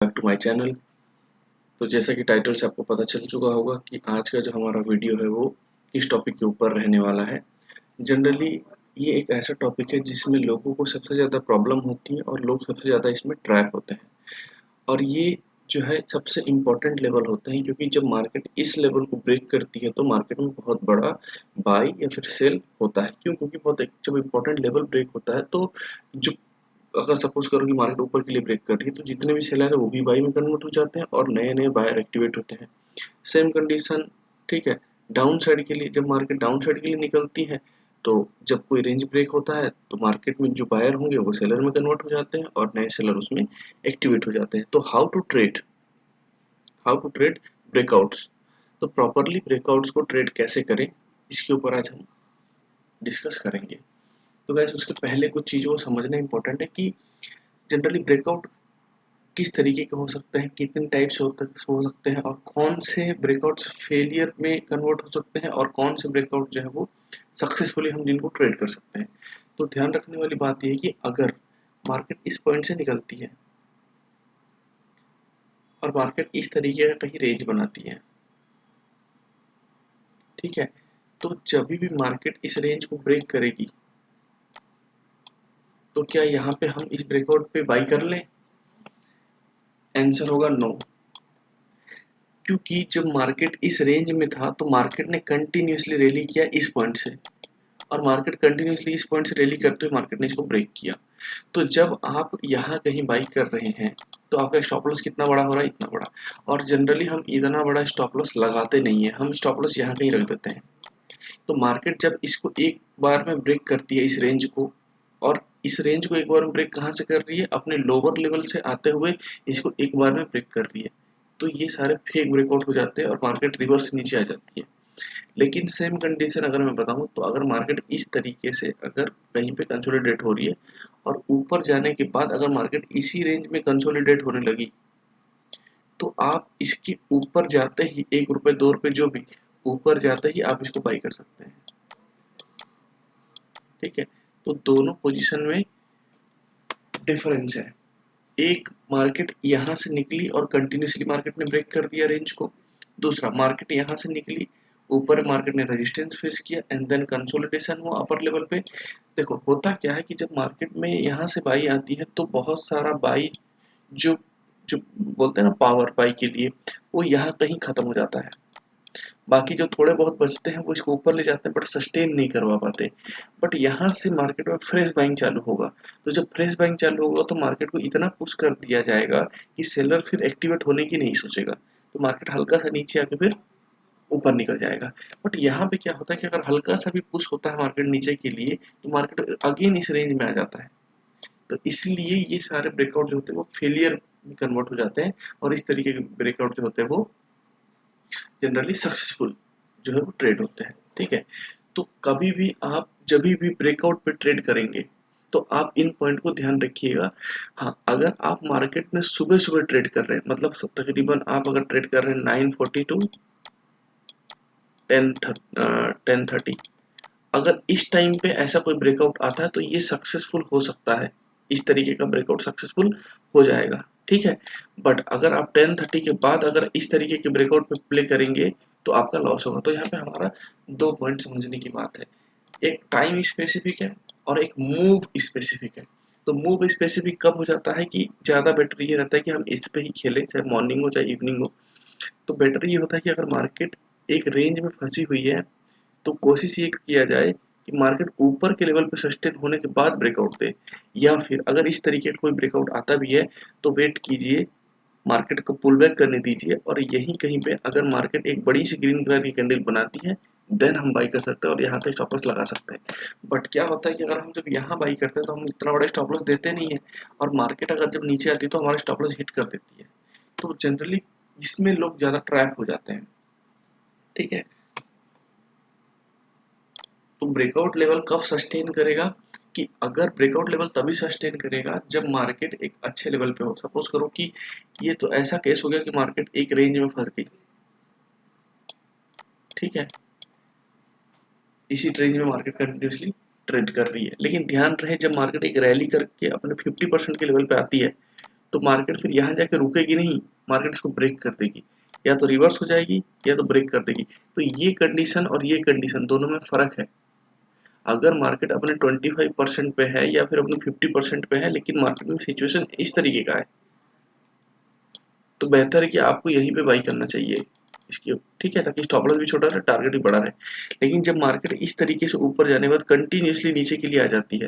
Back to my channel. तो जैसा कि टाइटल से आपको पता चल चुका होगा कि आज का जो हमारा वीडियो है वो किस टॉपिक के ऊपर रहने वाला है। जनरली ये एक ऐसा टॉपिक है जिसमें लोगों को सबसे ज़्यादा प्रॉब्लम होती है और लोग सबसे ज़्यादा इसमें ट्रैप होते हैं। और ये जो है सबसे इम्पोर्टेंट लेवल होते हैं, क्योंकि जब मार्केट इस लेवल को ब्रेक करती है तो मार्केट में बहुत बड़ा बाई या फिर सेल होता है। क्यों? क्योंकि बहुत एक जब इम्पोर्टेंट लेवल ब्रेक होता है तो जो अगर सपोज करो कि मार्केट ऊपर के लिए ब्रेक कर रही है तो जितने भी सेलर है वो भी बाई में कन्वर्ट हो जाते हैं और नए नए बायर एक्टिवेट होते हैं। सेम कंडीशन, ठीक है, डाउन साइड के लिए। जब मार्केट डाउन साइड के लिए निकलती है तो जब कोई रेंज ब्रेक होता है तो मार्केट में जो बायर होंगे वो सेलर में कन्वर्ट हो जाते हैं और नए सेलर उसमें एक्टिवेट हो जाते हैं। तो हाउ टू ट्रेड ब्रेकआउट्स। तो प्रॉपरली ब्रेकआउट्स को ट्रेड कैसे करें, इसके ऊपर आज हम डिस्कस करेंगे। तो वैसे उसके पहले कुछ चीज़ों को समझना इंपॉर्टेंट है कि जनरली ब्रेकआउट किस तरीके के हो सकते हैं, कितने टाइप्स हो सकते हैं और कौन से ब्रेकआउट्स फेलियर में कन्वर्ट हो सकते हैं और कौन से ब्रेकआउट जो है वो सक्सेसफुली हम जिनको ट्रेड कर सकते हैं। तो ध्यान रखने वाली बात यह है कि अगर मार्केट इस पॉइंट से निकलती है और मार्केट इस तरीके का कहीं रेंज बनाती है, ठीक है, तो जब भी मार्केट इस रेंज को ब्रेक करेगी तो क्या यहाँ पे हम इस ब्रेकआउट पे बाई कर लें? आंसर होगा नो। क्योंकि जब मार्केट इस रेंज में था तो मार्केट ने कंटिन्यूसली रैली किया इस पॉइंट से और मार्केट कंटिन्यूसली इस पॉइंट से रैली करते हुए मार्केट ने इसको ब्रेक किया। तो जब आप यहाँ कहीं बाई कर रहे हैं तो आपका स्टॉप लॉस कितना बड़ा हो रहा है? इतना बड़ा। और जनरली हम इतना बड़ा स्टॉप लॉस लगाते नहीं है, हम स्टॉप लॉस यहाँ कहीं रख देते हैं। तो मार्केट जब इसको एक बार में ब्रेक करती है इस रेंज को, और इस रेंज को एक बार में ब्रेक कहाँ से कर रही है? अपने लोअर लेवल से आते हुए इसको एक बार में ब्रेक कर रही है। तो ये सारे फेक ब्रेकआउट हो जाते हैं और मार्केट रिवर्स नीचे आ जाती है। लेकिन सेम कंडीशन अगर मैं बताऊं तो अगर मार्केट इस तरीके से अगर कहीं पे कंसोलिडेट हो रही है और ऊपर जाने के बाद अगर मार्केट इसी रेंज में कंसोलिडेट होने लगी तो आप इसके ऊपर जाते ही ₹1 ₹2 जो भी ऊपर जाते ही आप इसको बाई कर सकते हैं। ठीक है, तो दोनों पोजीशन में डिफरेंस है। एक मार्केट यहाँ से निकली और कंटिन्यूसली मार्केट ने ब्रेक कर दिया रेंज को। दूसरा मार्केट यहाँ से निकली, ऊपर मार्केट ने रेजिस्टेंस फेस किया एंड देन कंसोलिडेशन हुआ अपर लेवल पे। देखो होता क्या है कि जब मार्केट में यहाँ से बाई आती है तो बहुत सारा बाई जो जो बोलते हैं ना पावर बाई के लिए, वो यहाँ कहीं खत्म हो जाता है। बाकी जो थोड़े बहुत बचते हैं वो इसको ऊपर ले जाते हैं बट सस्टेन नहीं करवा पाते। बट यहाँ से मार्केट में फ्रेश बाइंग चालू होगा। तो जब फ्रेश बाइंग चालू होगा तो मार्केट को इतना पुश कर दिया जाएगा कि सेलर फिर एक्टिवेट होने की नहीं सोचेगा। तो मार्केट हल्का सा नीचे आके फिर ऊपर निकल जाएगा। बट यहाँ पे क्या होता है कि अगर हल्का सा भी पुश होता है मार्केट नीचे के लिए तो मार्केट अगेन इस रेंज में आ जाता है। तो इसलिए ये सारे ब्रेकआउट जो होते हैं वो फेलियर में कन्वर्ट हो जाते हैं और इस तरीके के ब्रेकआउट जो होते हैं वो जनरली सक्सेसफुल जो है वो ट्रेड होते हैं। ठीक है, तो कभी भी आप जब भी ब्रेकआउट पे ट्रेड करेंगे तो आप इन पॉइंट को ध्यान रखिएगा। हाँ, अगर आप मार्केट में सुबह सुबह ट्रेड कर रहे हैं, मतलब तकरीबन आप अगर ट्रेड कर रहे हैं 9:40 टू 10:30, अगर इस टाइम पे ऐसा कोई ब्रेकआउट आता है तो ये सक्सेसफुल हो सकता है। इस तरीके का ब्रेकआउट सक्सेसफुल हो जाएगा। ठीक है, बट अगर आप 10:30 के बाद अगर इस तरीके के ब्रेकआउट पे प्ले करेंगे तो आपका लॉस होगा। तो यहाँ पे हमारा दो पॉइंट समझने की बात है, एक टाइम स्पेसिफिक है और एक मूव स्पेसिफिक है। तो मूव स्पेसिफिक कब हो जाता है कि ज़्यादा बेटर ये रहता है कि हम इस पे ही खेलें, चाहे मॉर्निंग हो चाहे इवनिंग हो। तो बेटर ये होता है कि अगर मार्केट एक रेंज में फंसी हुई है तो कोशिश ये किया जाए कि मार्केट ऊपर के लेवल पे सस्टेन होने के बाद ब्रेकआउट दे, या फिर अगर इस तरीके का कोई ब्रेकआउट आता भी है तो वेट कीजिए, मार्केट को पुल बैक करने दीजिए और यहीं कहीं पे अगर मार्केट एक बड़ी सी ग्रीन कलर की कैंडल बनाती है देन हम बाई कर सकते हैं और यहाँ पे स्टॉप लॉस लगा सकते हैं। बट क्या होता है कि अगर हम जब यहाँ बाई करते हैं तो हम इतना बड़ा स्टॉप लॉस देते नहीं है और मार्केट अगर जब नीचे आती है तो हमारा स्टॉप लॉस हिट कर देती है। तो जनरली इसमें लोग ज़्यादा ट्रैप हो जाते हैं। ठीक है, तो ब्रेकआउट लेवल कब सस्टेन करेगा कि अगर ब्रेकआउट लेवल तभी सस्टेन करेगा जब मार्केट एक अच्छे लेवल पे हो। सपोज करो कि ये तो ऐसा केस हो गया कि मार्केट एक रेंज में फंस गई, ठीक है, इसी रेंज में मार्केट कंटिन्यूसली ट्रेड कर रही है, लेकिन ध्यान रहे जब मार्केट एक रैली करके अपने 50% के लेवल पे आती है तो मार्केट फिर यहाँ जाके रुकेगी नहीं, मार्केट इसको ब्रेक कर देगी, या तो रिवर्स हो जाएगी या तो ब्रेक कर देगी। तो ये कंडीशन और ये कंडीशन दोनों में फर्क है। अगर मार्केट अपने 25% पे है या फिर अपने 50% पे है, लेकिन मार्केट में सिचुएशन इस तरीके का है, तो बेहतर है कि आपको यहीं पे बाई करना चाहिए इसकी, ठीक है, ताकि स्टॉप लॉस भी छोटा रहे, टारगेट भी बड़ा रहे। लेकिन जब मार्केट इस तरीके से ऊपर जाने के बाद कंटिन्यूसली नीचे के लिए आ जाती है,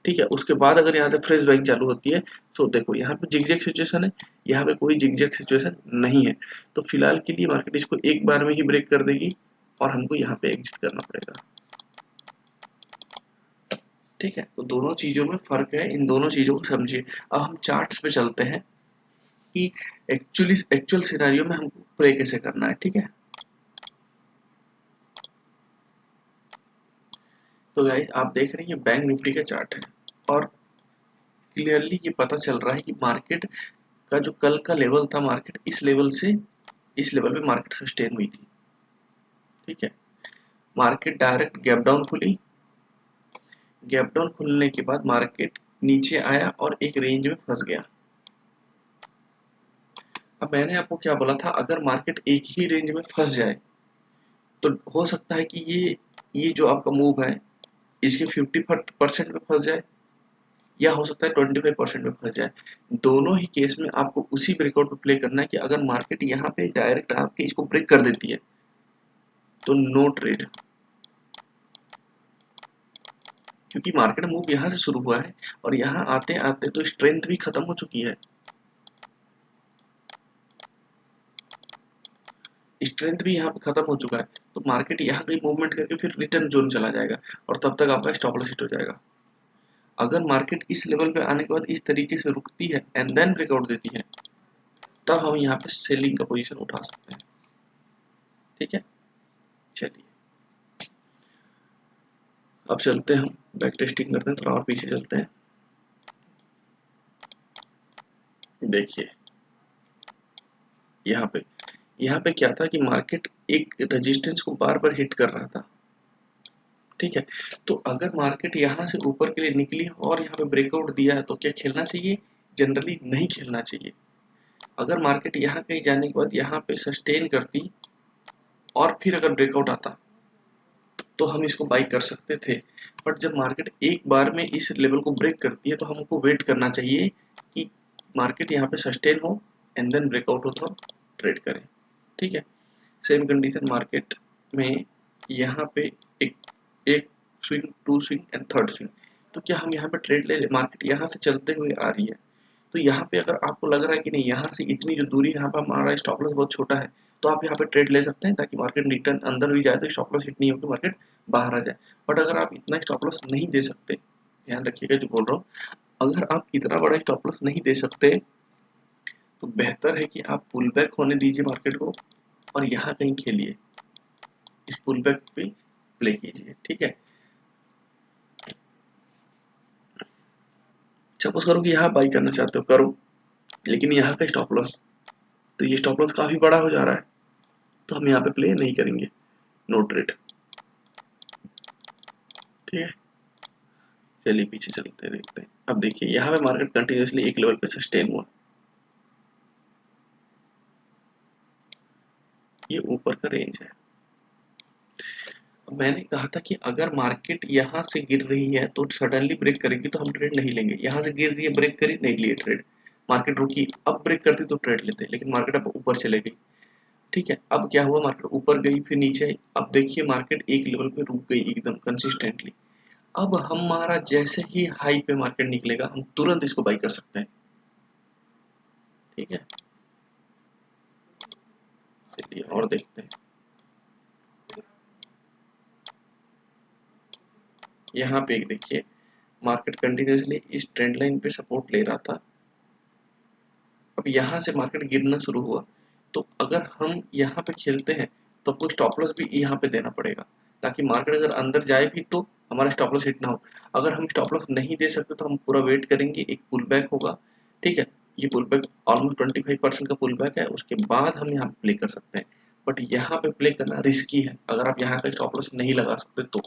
ठीक है, उसके बाद अगर यहाँ से फ्रेश बाइंग चालू होती है, तो देखो यहाँ पे जिगजैग सिचुएशन है, यहाँ पे कोई जिगजैग सिचुएशन नहीं है। तो फिलहाल के लिए मार्केट इसको एक बार में ही ब्रेक कर देगी और हमको यहाँ पे एग्जिट करना पड़ेगा, ठीक है। तो दोनों चीजों में फर्क है, इन दोनों चीजों को समझिए। अब हम चार्ट्स पे चलते हैं कि एक्चुअल सिनेरियो में हमको प्ले कैसे करना है, ठीक है। तो गाइस आप देख रहे हैं ये बैंक निफ्टी का चार्ट है, और क्लियरली ये पता चल रहा है कि मार्केट का जो कल का लेवल था, मार्केट इस लेवल से इस लेवल पे मार्केट सस्टेन हुई थी, ठीक है। मार्केट डायरेक्ट गैप डाउन खुली, गैप डाउन खुलने के बाद मार्केट नीचे आया और एक रेंज में फंस गया। अब मैंने आपको क्या बोला था, अगर मार्केट एक ही रेंज में फंस जाए तो हो सकता है कि ये जो आपका मूव है इसके 50% में फंस जाए, या हो सकता है 25% में फंस जाए। दोनों ही केस में आपको उसी ब्रेकआउट पे प्ले करना है कि अगर मार्केट यहाँ पे डायरेक्ट आपके इसको ब्रेक कर देती है तो नो ट्रेड, क्योंकि मार्केट मूव यहाँ से शुरू हुआ है और यहाँ आते आते तो स्ट्रेंथ भी खत्म हो चुकी है, स्ट्रेंथ भी यहाँ पे खत्म हो चुका है। तो मार्केट यहाँ पे मूवमेंट करके फिर रिटर्न जोन चला जाएगा और तब तक आपका स्टॉप लॉस हिट हो जाएगा। अगर मार्केट इस लेवल पे आने के बाद इस तरीके से रुकती है एंड देन ब्रेकआउट देती है, तब हम यहाँ पे सेलिंग का पोजीशन उठा सकते हैं, ठीक है। चलिए अब चलते हैं, हम बैक टेस्टिंग करते हैं, थोड़ा और पीछे चलते हैं। देखिए यहाँ पे क्या था कि मार्केट एक रेजिस्टेंस को बार बार हिट कर रहा था, ठीक है। तो अगर मार्केट यहाँ से ऊपर के लिए निकली और यहाँ पे ब्रेकआउट दिया है तो क्या खेलना चाहिए? जनरली नहीं खेलना चाहिए। अगर मार्केट यहाँ कहीं जाने के बाद यहाँ पे सस्टेन करती और फिर अगर ब्रेकआउट आता तो हम इसको बाई कर सकते थे, बट जब मार्केट एक बार में इस लेवल को ब्रेक करती है तो हमको वेट करना चाहिए कि मार्केट यहाँ पे सस्टेन हो एंड देन ब्रेकआउट हो तो ट्रेड करें, ठीक है। सेम कंडीशन मार्केट में यहाँ पे एक एक swing, two swing and third swing, तो क्या हम यहाँ पे ट्रेड ले, मार्केट यहाँ से चलते हुए आ रही है, तो यहाँ पे अगर आपको लग रहा है कि नहीं यहाँ से इतनी जो दूरी यहाँ पे हमारा स्टॉप लॉस बहुत छोटा है, तो आप यहाँ पे ट्रेड ले सकते हैं ताकि मार्केट रिटर्न अंदर भी जाए तो स्टॉप लॉस हिट नहीं हो तो मार्केट बाहर आ जाए। बट अगर आप इतना स्टॉप लॉस नहीं दे सकते, ध्यान रखिएगा जो बोल रहा हूँ, अगर आप इतना बड़ा स्टॉप लॉस नहीं दे सकते तो बेहतर है कि आप पुल बैक होने दीजिए मार्केट को और यहाँ कहीं खेलिए, इस पुल बैक पे प्ले कीजिए, ठीक है। सपोज करो कि यहाँ बाई करना चाहते हो, करो, लेकिन यहाँ का स्टॉप लॉस, तो ये स्टॉप लॉस काफी बड़ा हो जा रहा है, तो हम यहाँ पे प्ले नहीं करेंगे, नो ट्रेड, ठीक है। चलिए पीछे चलते हैं, देखते हैं। अब देखिए यहाँ पे मार्केट कंटिन्यूसली एक लेवल पे सस्टेन हुआ, ये ऊपर का रेंज है। मैंने कहा था कि अगर मार्केट यहाँ से गिर रही है तो सडनली ब्रेक करेगी तो हम ट्रेड नहीं लेंगे, यहाँ से गिर रही है ब्रेक करी नहीं लिए ट्रेड, मार्केट रुकी अब ब्रेक करती तो ट्रेड लेते, लेकिन मार्केट अब ऊपर चले गई, ठीक है। अब क्या हुआ, मार्केट ऊपर गई फिर नीचे आई, अब देखिए मार्केट एक लेवल पे रुक गई एकदम कंसिस्टेंटली। अब हमारा जैसे ही हाई पे मार्केट निकलेगा हम तुरंत इसको बाई कर सकते हैं, ठीक है। चलिए और देखते हैं, यहाँ पे एक देखिए मार्केट कंटिन्यूसली इस ट्रेंड लाइन पे सपोर्ट ले रहा था, अब यहाँ से मार्केट गिरना शुरू हुआ, तो अगर हम यहाँ पे खेलते हैं तो आपको स्टॉप लॉस भी यहाँ पे देना पड़ेगा ताकि मार्केट अगर अंदर जाए भी तो हमारा स्टॉप लॉस हिट ना हो। अगर हम स्टॉप लॉस नहीं दे सकते तो हम पूरा वेट करेंगे, एक पुल बैक होगा, ठीक है। ये पुल बैक ऑलमोस्ट 25% का पुल बैक है, उसके बाद हम यहाँ पे प्ले कर सकते हैं, बट यहाँ पे प्ले करना रिस्की है अगर आप यहाँ का स्टॉप लॉस नहीं लगा सकते तो।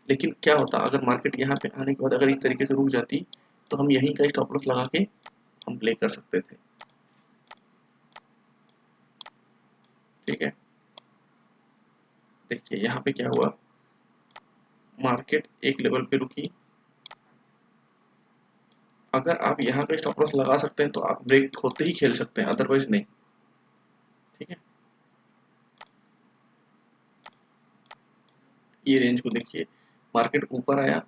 लेकिन क्या होता अगर मार्केट यहाँ पे आने के बाद अगर इस तरीके से रुक जाती तो हम यहीं का स्टॉप लॉस लगा के हम प्ले कर सकते थे। ठीक है, देखिए यहाँ पे क्या हुआ, मार्केट एक लेवल पे रुकी। अगर आप यहाँ पे स्टॉप लॉस लगा सकते हैं तो आप ब्रेक होते ही खेल सकते हैं, अदरवाइज नहीं। ठीक है, ये रेंज को देखिए, मार्केट ऊपर आया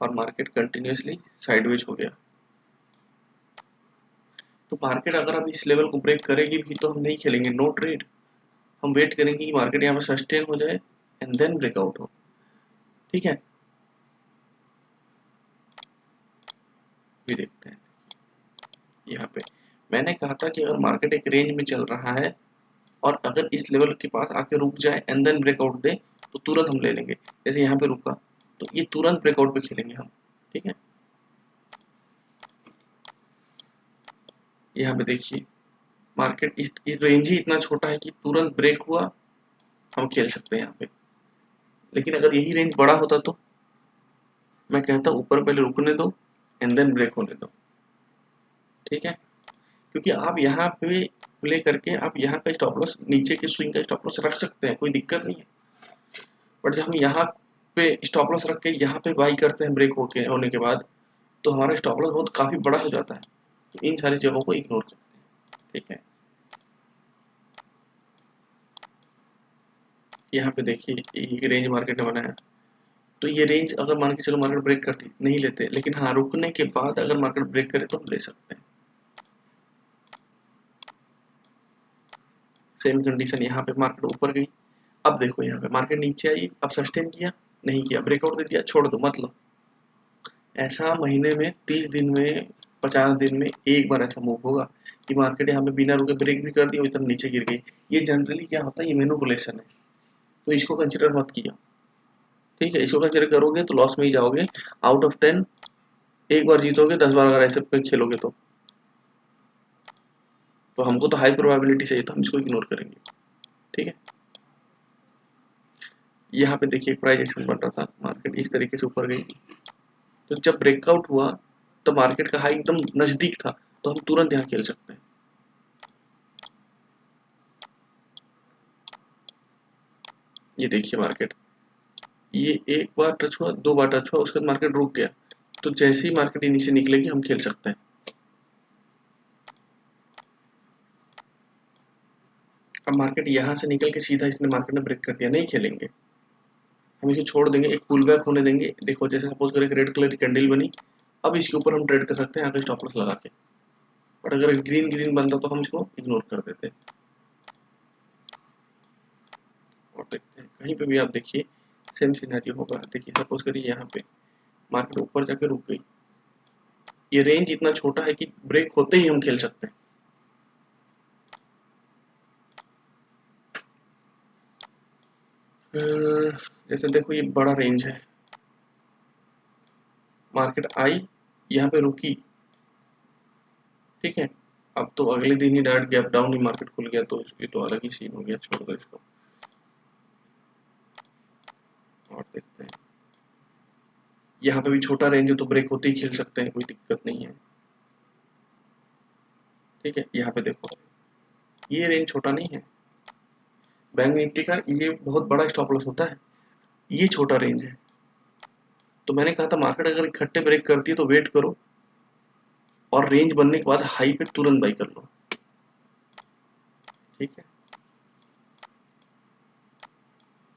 और मार्केट कंटिन्यूअसली साइडवेज हो गया। तो मार्केट अगर अब इस लेवल को ब्रेक करेगी भी तो हम नहीं खेलेंगे, नो ट्रेड। हम वेट करेंगे कि मार्केट यहाँ पे सस्टेन हो जाए एंड देन ब्रेकआउट हो। ठीक है, भी देखते हैं। यहाँ पे मैंने कहा था कि अगर मार्केट एक रेंज में चल रहा है और अगर इस लेवल के पास आके रुक जाए एंड देन ब्रेकआउट दे तो तुरंत हम ले लेंगे। जैसे यहाँ पे रुका तो ये तुरंत ब्रेकआउट पे खेलेंगे हम। ठीक है, यहाँ पे देखिए मार्केट इस रेंज ही इतना छोटा है कि तुरंत ब्रेक हुआ हम खेल सकते हैं यहाँ पे। लेकिन अगर यही रेंज बड़ा होता तो मैं कहता ऊपर पहले रुकने दो एंड देन ब्रेक होने दो। ठीक है, क्योंकि आप यहाँ पे प्ले करके आप यहाँ का स्टॉप लॉस, नीचे के स्विंग का स्टॉप लॉस रख सकते हैं, कोई दिक्कत नहीं है। बट जब हम यहाँ पे स्टॉप लॉस रख के यहाँ पे बाई करते हैं ब्रेक होने के बाद, तो हमारा स्टॉप लॉस बहुत काफी बड़ा हो जाता है। तो इन सारी जगहों को इग्नोर करते हैं। ठीक है, यहाँ पे देखिए ये रेंज मार्केट ने बनाया, तो ये रेंज अगर मान के चलो मार्केट ब्रेक करती नहीं लेते, लेकिन हाँ रुकने के बाद अगर मार्केट ब्रेक करे तो हम ले सकते हैं। सेम कंडीशन यहाँ पे मार्केट ऊपर गई, अब देखो यहाँ पे मार्केट नीचे आई, अब सस्टेन किया नहीं किया, ब्रेकआउट दे दिया, छोड़ दो मतलब। ऐसा महीने में 30 दिन में 50 दिन में एक बार ऐसा मूव होगा कि मार्केट यहाँ पे बिना रुके ब्रेक भी कर दिया और इतना नीचे गिर गई। ये जनरली क्या होता है, ये मैनिपुलेशन है, तो इसको कंसिडर मत किया। ठीक है, इसको कंसिडर करोगे तो लॉस में ही जाओगे। आउट ऑफ 10 एक बार जीतोगे, 10 बार अगर ऐसे पे खेलोगे तो हमको तो हाई प्रोबेबिलिटी चाहिए, तो हम इसको इग्नोर करेंगे। ठीक है, यहाँ पे देखिए प्राइस एक्शन बन रहा था, मार्केट इस तरीके से ऊपर गई, तो जब ब्रेकआउट हुआ तो मार्केट का हाई एकदम नजदीक था, तो हम तुरंत यहाँ खेल सकते हैं। ये देखिए मार्केट, ये एक बार टच हुआ, दो बार टच हुआ, उसके बाद मार्केट रुक गया, तो जैसे ही मार्केट नीचे निकलेगी हम खेल सकते हैं। अब मार्केट यहाँ से निकल के सीधा इसने मार्केट ने ब्रेक कर दिया, नहीं खेलेंगे, हम इसे छोड़ देंगे, एक पुल बैक होने देंगे। देखो जैसे सपोज करें रेड कलर की कैंडल बनी, अब इसके ऊपर हम ट्रेड कर सकते हैं यहाँ पे स्टॉप लॉस लगा के। बट अगर ग्रीन ग्रीन बनता तो हम इसको इग्नोर कर देते। और देखते हैं कहीं पे भी आप देखिए सेम सिनेरियो होगा। देखिए सपोज करिए यहाँ पे मार्केट ऊपर जाके रुक गई, ये रेंज इतना छोटा है कि ब्रेक होते ही हम खेल सकते हैं। जैसे देखो ये बड़ा रेंज है, मार्केट आई यहाँ पे रुकी। ठीक है, अब तो अगले दिन ही डायरेक्ट गैप डाउन ही मार्केट खुल गया, तो इसकी तो अलग ही सीन हो गया, छोड़ दो इसको। और देखते हैं यहाँ पे भी छोटा रेंज है तो ब्रेक होते ही खेल सकते हैं, कोई दिक्कत नहीं है। ठीक है, यहाँ पे देखो ये रेंज छोटा नहीं है, बैंक निफ्टी का ये बहुत बड़ा स्टॉप लॉस होता है, ये छोटा रेंज है। तो मैंने कहा था मार्केट अगर इकट्ठे ब्रेक करती है तो वेट करो और रेंज बनने के बाद हाई पे तुरंत बाई कर लो। ठीक है,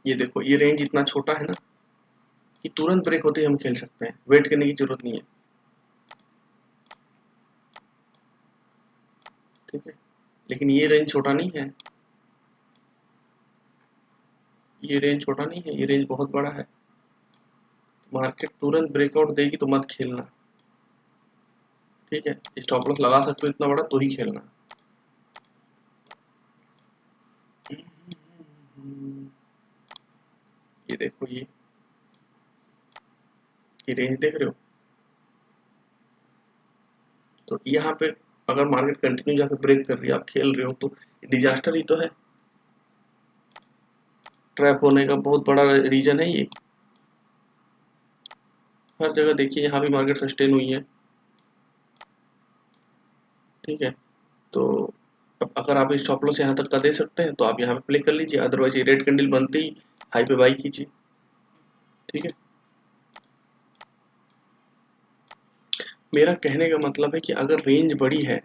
ये देखो ये रेंज इतना छोटा है ना कि तुरंत ब्रेक होते ही हम खेल सकते हैं, वेट करने की जरूरत नहीं है। ठीक है, लेकिन ये रेंज छोटा नहीं है, ये रेंज छोटा नहीं है, ये रेंज बहुत बड़ा है। मार्केट तुरंत ब्रेकआउट देगी तो मत खेलना। ठीक है, स्टॉप लॉस लगा सकते हो इतना बड़ा तो ही खेलना। ये देखो ये रेंज देख रहे हो, तो यहाँ पे अगर मार्केट कंटिन्यू जाकर ब्रेक कर रही है, आप खेल रहे हो, तो डिजास्टर ही तो है, ट्रैप होने का बहुत बड़ा रीजन है ये। हर जगह देखिए यहाँ भी मार्केट सस्टेन हुई है, ठीक है, तो अब अगर आप स्टॉप लॉस यहाँ तक का दे सकते हैं तो आप यहाँ पे प्ले कर लीजिए, अदरवाइज ये रेड कैंडल बनते ही हाई पे बाई कीजिए। ठीक है, मेरा कहने का मतलब है कि अगर रेंज बड़ी है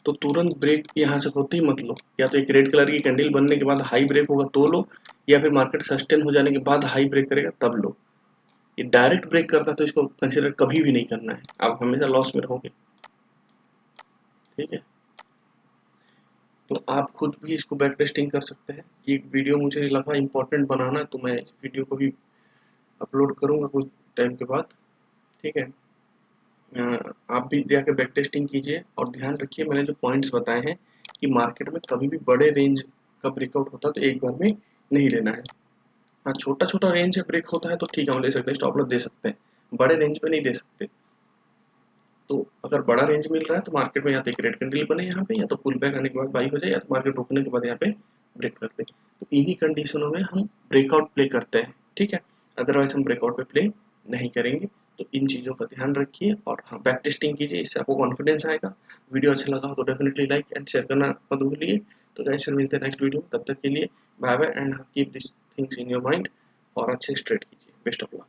तो तुरंत ब्रेक यहाँ से होते ही मत लो, या तो एक रेड कलर की कैंडल बनने के बाद हाई ब्रेक होगा तो लो, या फिर मार्केट सस्टेन हो जाने के बाद हाई ब्रेक करेगा तब लो। ये डायरेक्ट ब्रेक करता है तो इसको कंसिडर कभी भी नहीं करना है, आप हमेशा लॉस में रहोगे। ठीक है, तो आप खुद भी इसको बैक टेस्टिंग कर सकते हैं। ये वीडियो मुझे लगा इम्पोर्टेंट बनाना, तो मैं इस वीडियो को भी अपलोड करूंगा कुछ टाइम के बाद। ठीक है, आप भी जाके बैक टेस्टिंग कीजिए और ध्यान रखिए मैंने जो पॉइंट्स बताए हैं कि मार्केट में कभी भी बड़े रेंज का ब्रेकआउट होता है तो एक बार में नहीं लेना है। हाँ, छोटा छोटा रेंज है ब्रेक होता है तो ठीक है, हम ले सकते हैं, स्टॉप लॉस दे सकते हैं, बड़े रेंज पे नहीं दे सकते। तो अगर बड़ा रेंज मिल रहा है तो मार्केट में या तो एक रेड कैंडल बने यहाँ पे, या तो पुल बैक आने के बाद बाई हो जाए, या तो मार्केट रुकने के बाद यहाँ पे ब्रेक कर दे। तो इन्हीं कंडीशनों में हम ब्रेकआउट प्ले करते हैं। ठीक है, अदरवाइज हम ब्रेकआउट पे प्ले नहीं करेंगे। तो इन चीज़ों का ध्यान रखिए और हाँ, बैक टेस्टिंग कीजिए, इससे आपको कॉन्फिडेंस आएगा। वीडियो अच्छा लगा हो तो डेफिनेटली लाइक एंड शेयर करना मत भूलिए। तो गाइस फिर मिलते हैं नेक्स्ट वीडियो में, तब तक के लिए bye bye and keep this things in your mind और अच्छे से ट्रेड कीजिए। Best of luck.